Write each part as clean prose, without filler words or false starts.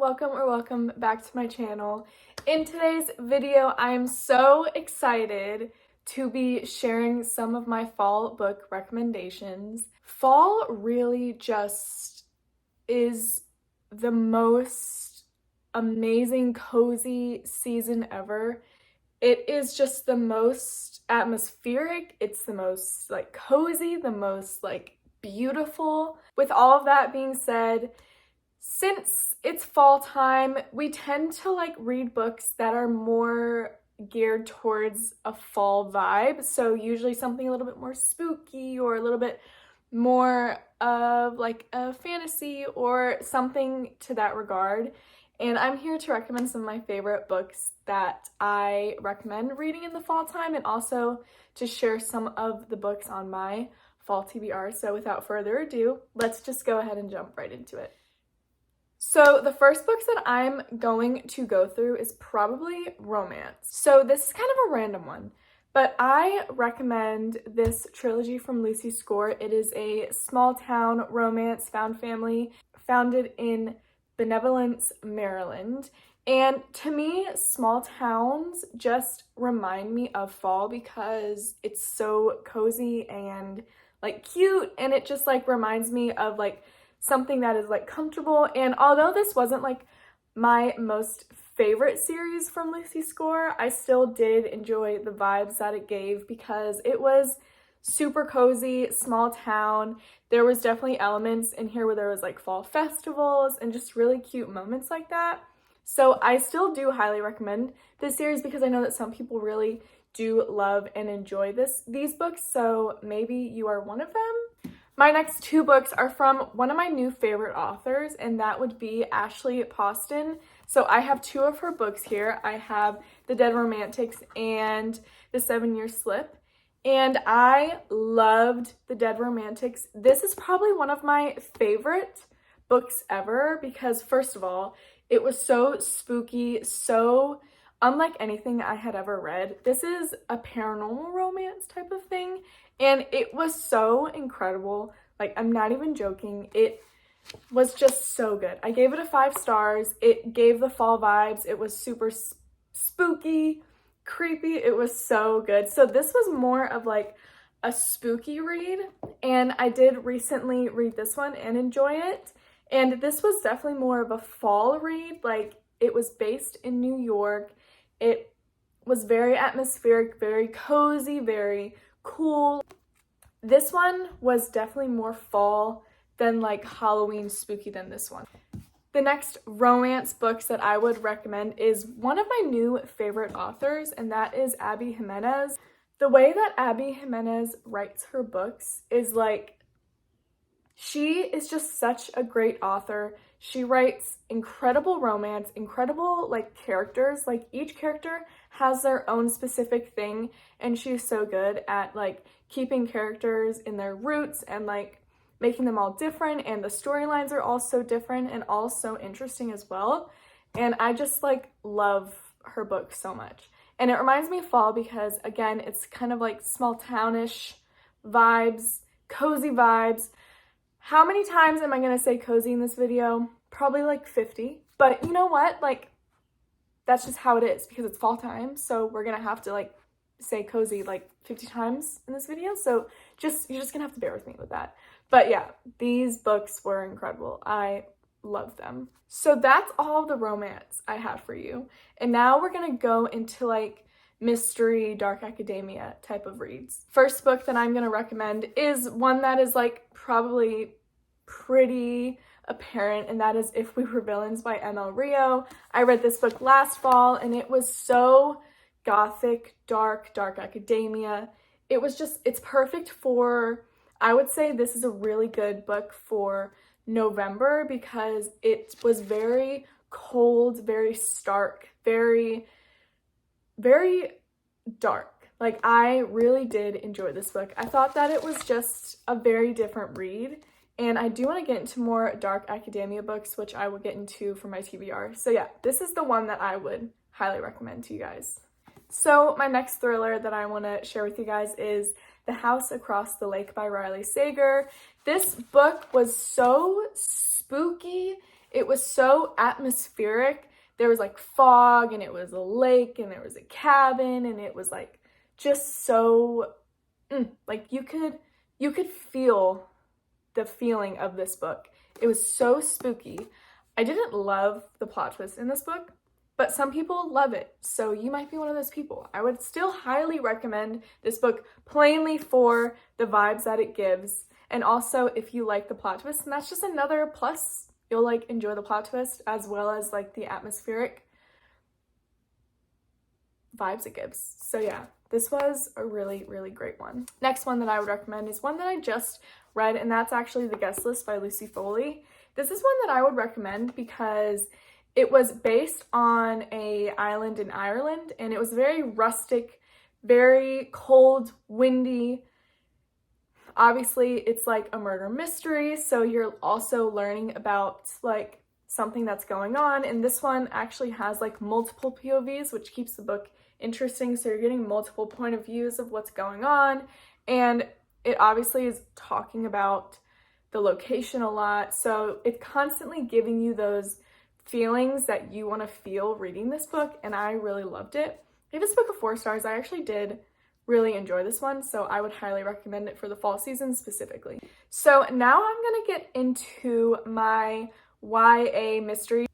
welcome back to my channel. In today's video, I am so excited to be sharing some of my fall book recommendations. Fall really just is the most amazing, cozy season ever. It is just the most atmospheric, it's the most cozy, the most beautiful. With all of that being said, since it's fall time, we tend to read books that are more geared towards a fall vibe. So usually something a little bit more spooky or a little bit more of a fantasy or something to that regard. And I'm here to recommend some of my favorite books that I recommend reading in the fall time, and also to share some of the books on my fall TBR. So without further ado, let's just go ahead and jump right into it. So the first books that I'm going to go through is probably romance. So this is kind of a random one, but I recommend this trilogy from Lucy Score. It is a small town romance found family founded in Benevolence, Maryland. And to me, small towns just remind me of fall because it's so cozy and cute, and it just reminds me of something that is comfortable. And although this wasn't my most favorite series from Lucy Score, I still did enjoy the vibes that it gave because it was super cozy, small town. There was definitely elements in here where there was fall festivals and just really cute moments like that. So I still do highly recommend this series because I know that some people really do love and enjoy these books, so maybe you are one of them. My next two books are from one of my new favorite authors, and that would be Ashley Poston. So I have two of her books here. I have The Dead Romantics and The 7-Year Slip. And I loved The Dead Romantics. This is probably one of my favorite books ever because, first of all, it was so spooky, so unlike anything I had ever read. This is a paranormal romance type of thing, and it was so incredible. I'm not even joking. It was just so good. I gave it a 5 stars. It gave the fall vibes. It was super spooky, creepy. It was so good. So this was more of a spooky read, and I did recently read this one and enjoy it. And this was definitely more of a fall read. It was based in New York. It was very atmospheric, very cozy, very cool. This one was definitely more fall than Halloween spooky than this one. The next romance books that I would recommend is one of my new favorite authors, and that is Abby Jimenez. The way that Abby Jimenez writes her books is she is just such a great author. She writes incredible romance, incredible characters. Each character has their own specific thing, and she's so good at keeping characters in their roots and making them all different, and the storylines are all so different and all so interesting as well. And I just love her book so much. And it reminds me of fall because, again, it's kind of small townish vibes, cozy vibes. How many times am I going to say cozy in this video? Probably 50. But you know what? That's just how it is because it's fall time. So we're going to have to say cozy 50 times in this video. So you're just going to have to bear with me with that. But yeah, these books were incredible. I love them. So that's all the romance I have for you. And now we're going to go into mystery, dark academia type of reads. First book that I'm going to recommend is one that is probably pretty apparent, and that is If We Were Villains by M.L. Rio. I read this book last fall, and it was so gothic, dark academia. It's perfect for, I would say this is a really good book for November because it was very cold, very stark, very, very dark. I really did enjoy this book. I thought that it was just a very different read, and I do want to get into more dark academia books, which I will get into for my TBR. So yeah, this is the one that I would highly recommend to you guys. So my next thriller that I want to share with you guys is The House Across the Lake by Riley Sager. This book was so spooky. It was so atmospheric. There was like fog, and it was a lake, and there was a cabin, and it was like just so like you could feel the feeling of this book. It was so spooky. I didn't love the plot twist in this book, but some people love it, so you might be one of those people. I would still highly recommend this book plainly for the vibes that it gives, and also if you like the plot twist, and that's just another plus. You'll like enjoy the plot twist as well as like the atmospheric vibes it gives. So yeah, this was a really, really great one. Next one that I would recommend is one that I just read, and that's actually The Guest List by Lucy Foley. This is one that I would recommend because it was based on an island in Ireland, and it was very rustic, very cold, windy. Obviously, it's like a murder mystery, so you're also learning about like something that's going on, and this one actually has like multiple POVs, which keeps the book interesting, so you're getting multiple point of views of what's going on, and it obviously is talking about the location a lot, so it's constantly giving you those feelings that you want to feel reading this book, and I really loved it. I gave this book a 4 stars. I actually did really enjoy this one, so I would highly recommend it for the fall season specifically. So now I'm gonna get into my YA mystery.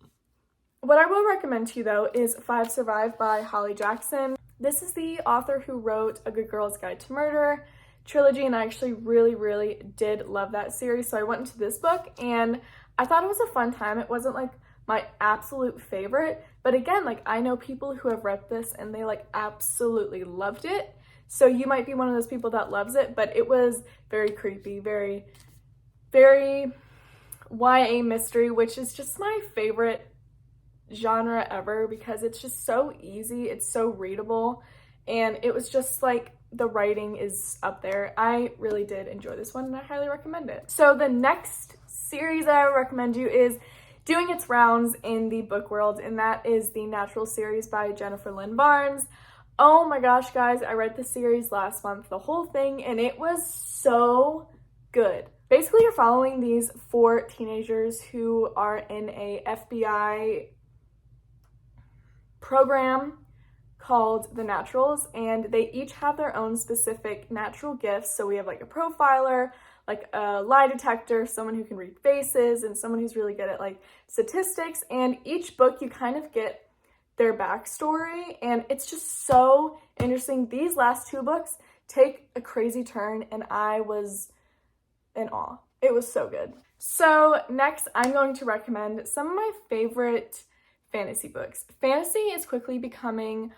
What I will recommend to you though is 5 Survive by Holly Jackson. This is the author who wrote A Good Girl's Guide to Murder trilogy, and I actually really did love that series, so I went into this book and I thought it was a fun time. It wasn't like my absolute favorite, but again, like I know people who have read this and they like absolutely loved it. So you might be one of those people that loves it, but it was very creepy, very YA mystery, which is just my favorite genre ever because it's just so easy, it's so readable, and it was just like the writing is up there. I really did enjoy this one and I highly recommend it. So the next series that I would recommend you is doing its rounds in the book world, and that is the Natural series by Jennifer Lynn Barnes. Oh my gosh, guys, I read this series last month, the whole thing, and it was so good. Basically, you're following these 4 teenagers who are in a FBI program called The Naturals, and they each have their own specific natural gifts. So we have like a profiler, like a lie detector, someone who can read faces, and someone who's really good at like statistics, and each book you kind of get their backstory, and it's just so interesting. These last 2 books take a crazy turn, and I was in awe. It was so good. So next, I'm going to recommend some of my favorite fantasy books. Fantasy is quickly becoming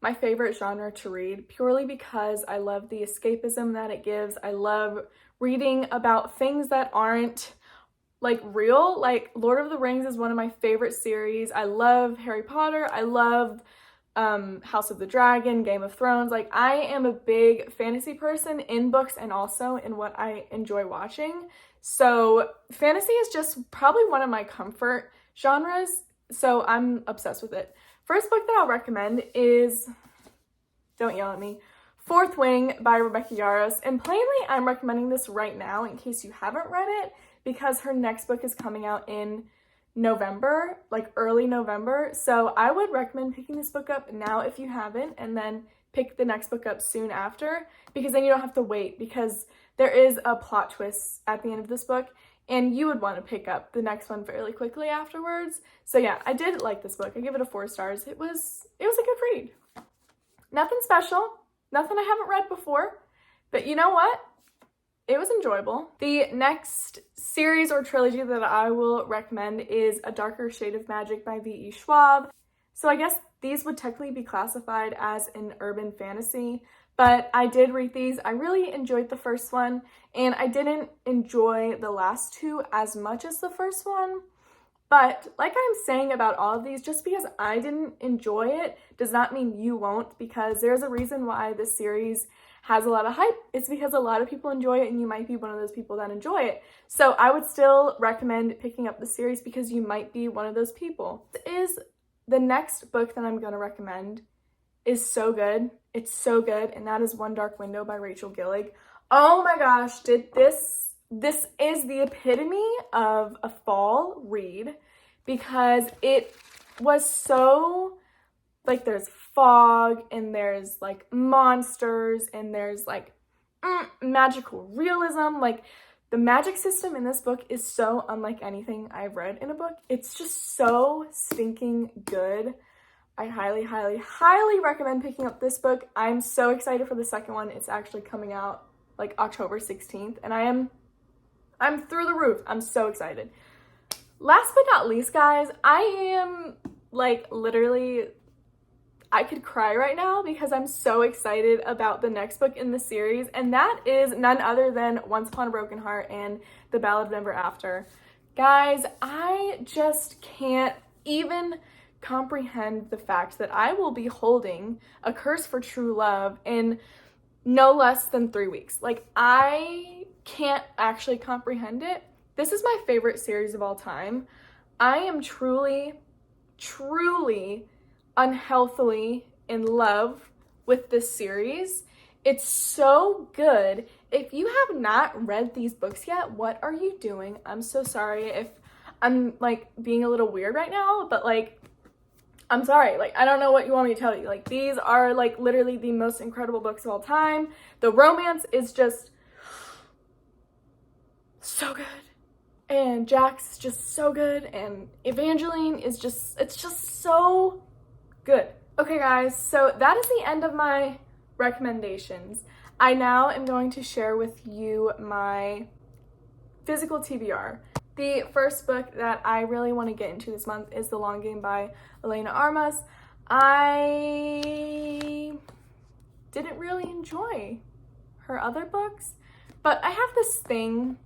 my favorite genre to read purely because I love the escapism that it gives. I love reading about things that aren't like real. Like Lord of the Rings is one of my favorite series. I love Harry Potter. I love House of the Dragon, Game of Thrones. Like I am a big fantasy person in books and also in what I enjoy watching. So fantasy is just probably one of my comfort genres. So I'm obsessed with it. First book that I'll recommend is, don't yell at me, Fourth Wing by Rebecca Yarros. And plainly, I'm recommending this right now in case you haven't read it, because her next book is coming out in November, like early November. So I would recommend picking this book up now if you haven't, and then pick the next book up soon after, because then you don't have to wait, because there is a plot twist at the end of this book, and you would want to pick up the next one fairly quickly afterwards. So yeah, I did like this book. I give it a 4 stars. It was a good read. Nothing special, nothing I haven't read before, but you know what? It was enjoyable. The next series or trilogy that I will recommend is A Darker Shade of Magic by V.E. Schwab. So I guess these would technically be classified as an urban fantasy, but I did read these. I really enjoyed the first one, and I didn't enjoy the last 2 as much as the first one. But like I'm saying about all of these, just because I didn't enjoy it does not mean you won't, because there's a reason why this series has a lot of hype. It's because a lot of people enjoy it, and you might be one of those people that enjoy it. So I would still recommend picking up the series because you might be one of those people. The next book that I'm going to recommend is so good. It's so good, and that is One Dark Window by Rachel Gillig. Oh my gosh, this is the epitome of a fall read because it was so, like, there's fog and there's like monsters and there's like magical realism. Like, the magic system in this book is so unlike anything I've read in a book. It's just so stinking good. I highly, highly, highly recommend picking up this book. I'm so excited for the second one. It's actually coming out like October 16th, and I'm through the roof. I'm so excited. Last but not least, guys, I am like literally, I could cry right now because I'm so excited about the next book in the series, and that is none other than Once Upon a Broken Heart and The Ballad of Never After. Guys, I just can't even comprehend the fact that I will be holding A Curse for True Love in no less than 3 weeks. Like, I can't actually comprehend it. This is my favorite series of all time. I am truly, truly unhealthily in love with this series. It's so good. If you have not read these books yet, what are you doing? I'm so sorry if I'm like being a little weird right now, but like, I'm sorry, like, I don't know what you want me to tell you. Like, these are like literally the most incredible books of all time. The romance is just so good, and Jax is just so good, and Evangeline is just, it's just so good. Okay guys, so that is the end of my recommendations. I now am going to share with you my physical TBR. The first book that I really want to get into this month is The Long Game by Elena Armas. I didn't really enjoy her other books, but I have this thing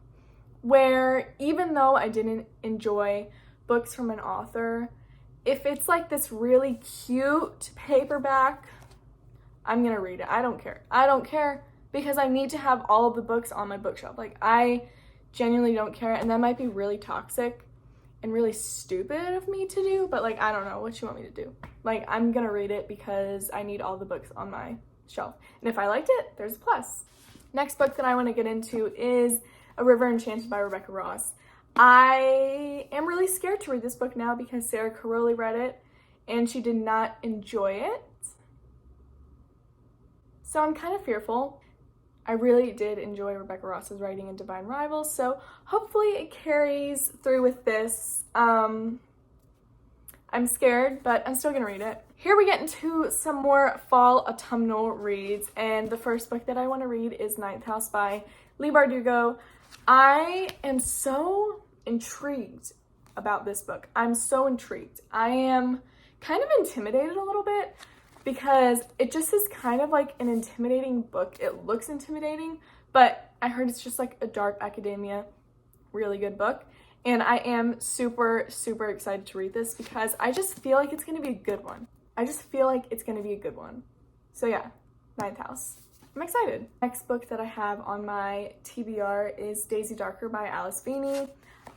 where even though I didn't enjoy books from an author, if it's like this really cute paperback, I'm gonna read it. I don't care. I don't care because I need to have all of the books on my bookshelf. Like, I genuinely don't care, and that might be really toxic and really stupid of me to do, but like, I don't know what you want me to do. Like, I'm gonna read it because I need all the books on my shelf, and if I liked it, there's a plus. Next book that I want to get into is A River Enchanted by Rebecca Ross. I am really scared to read this book now because Sarah Caroli read it and she did not enjoy it, so I'm kind of fearful. I really did enjoy Rebecca Ross's writing in Divine Rivals, so hopefully it carries through with this. I'm scared, but I'm still gonna read it. Here we get into some more fall autumnal reads, and the first book that I want to read is Ninth House by Leigh Bardugo. I am so intrigued about this book. I'm so intrigued. I am kind of intimidated a little bit, because it just is kind of like an intimidating book. It looks intimidating, but I heard it's just like a dark academia, really good book. And I am super, super excited to read this because I just feel like it's going to be a good one. I just feel like it's going to be a good one. So yeah, Ninth House. I'm excited. Next book that I have on my TBR is Daisy Darker by Alice Feeney.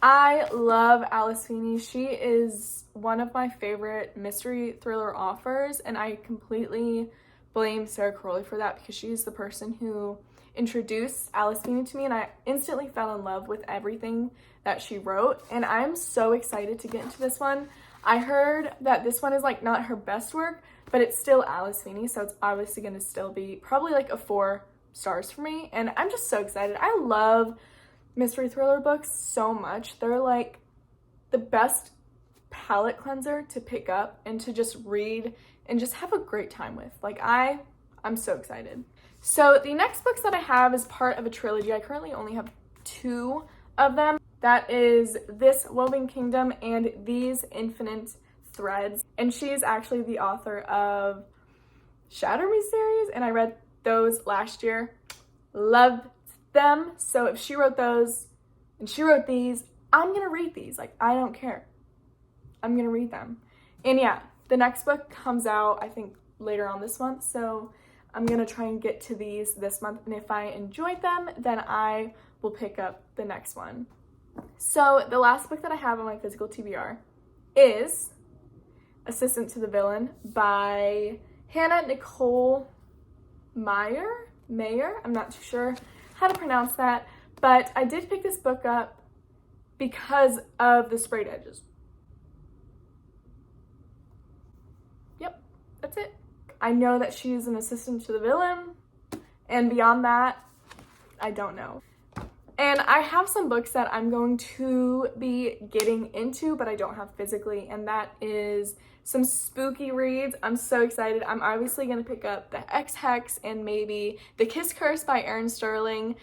I love Alice Feeney. She is one of my favorite mystery thriller authors, and I completely blame Sarah Caroli for that because she's the person who introduced Alice Feeney to me, and I instantly fell in love with everything that she wrote, and I'm so excited to get into this one. I heard that this one is like not her best work, but it's still Alice Feeney, so it's obviously going to still be probably like a 4 stars for me, and I'm just so excited. I love mystery thriller books so much. They're like the best palate cleanser to pick up and to just read and just have a great time with. Like, I'm so excited. So the next books that I have is part of a trilogy. I currently only have 2 of them. That is This Woven Kingdom and These Infinite Threads. And she is actually the author of Shatter Me series, and I read those last year. Loved them. So if she wrote those and she wrote these, I'm gonna read these. Like, I don't care. I'm gonna read them. And yeah, the next book comes out, I think, later on this month, so I'm gonna try and get to these this month, and if I enjoyed them, then I will pick up the next one. So the last book that I have on my physical TBR is Assistant to the Villain by Hannah Nicole Mayer? I'm not too sure how to pronounce that, but I did pick this book up because of the sprayed edges. That's it. I know that she's an assistant to the villain, and beyond that, I don't know. And I have some books that I'm going to be getting into, but I don't have physically, and that is some spooky reads. I'm so excited. I'm obviously going to pick up The X-Hex and maybe The Kiss Curse by Erin Sterling.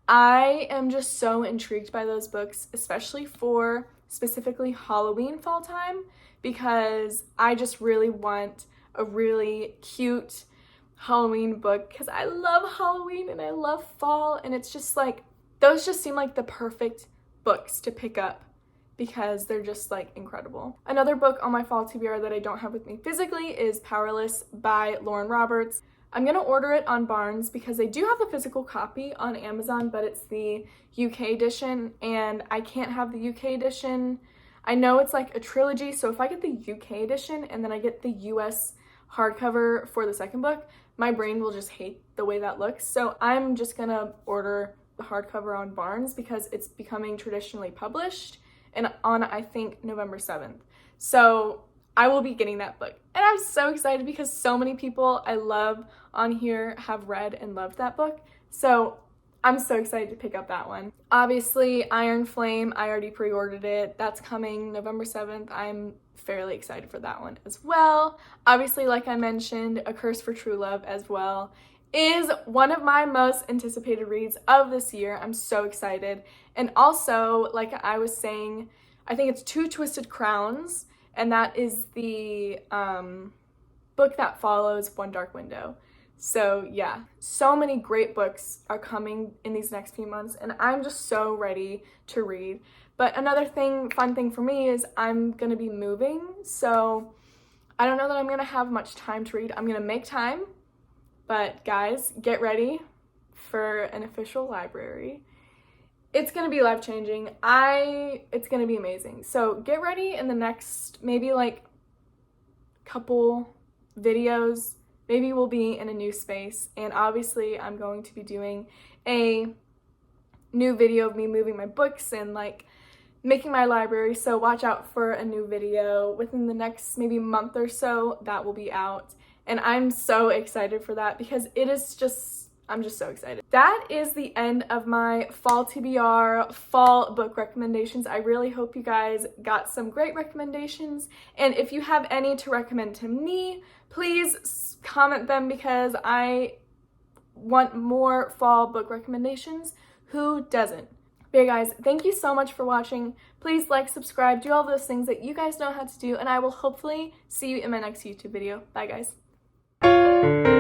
I am just so intrigued by those books, especially for specifically Halloween fall time, because I just really want a really cute Halloween book because I love Halloween and I love fall, and it's just like, those just seem like the perfect books to pick up because they're just like incredible. Another book on my fall TBR that I don't have with me physically is Powerless by Lauren Roberts. I'm gonna order it on Barnes because they do have a physical copy on Amazon, but it's the UK edition, and I can't have the UK edition. I know it's like a trilogy, so if I get the UK edition and then I get the US hardcover for the second book, my brain will just hate the way that looks. So I'm just gonna order the hardcover on Barnes because it's becoming traditionally published, and on, I think, November 7th. So I will be getting that book. And I'm so excited because so many people I love on here have read and loved that book. So I'm so excited to pick up that one. Obviously, Iron Flame, I already pre-ordered it. That's coming November 7th. I'm fairly excited for that one as well. Obviously, like I mentioned, A Curse for True Love as well is one of my most anticipated reads of this year. I'm so excited. And also, like I was saying, I think it's Two Twisted Crowns, and that is the book that follows One Dark Window. So yeah, so many great books are coming in these next few months, and I'm just so ready to read. But another fun thing for me is I'm gonna be moving, so I don't know that I'm gonna have much time to read. I'm gonna make time. But guys, get ready for an official library. It's gonna be life-changing. It's gonna be amazing. So get ready in the next maybe like couple videos. Maybe we'll be in a new space. And obviously I'm going to be doing a new video of me moving my books and like making my library. So watch out for a new video within the next maybe month or so that will be out. And I'm so excited for that because I'm just so excited. That is the end of my fall TBR, fall book recommendations. I really hope you guys got some great recommendations. And if you have any to recommend to me, please comment them because I want more fall book recommendations. Who doesn't? But yeah, guys, thank you so much for watching. Please like, subscribe, do all those things that you guys know how to do, and I will hopefully see you in my next YouTube video. Bye, guys.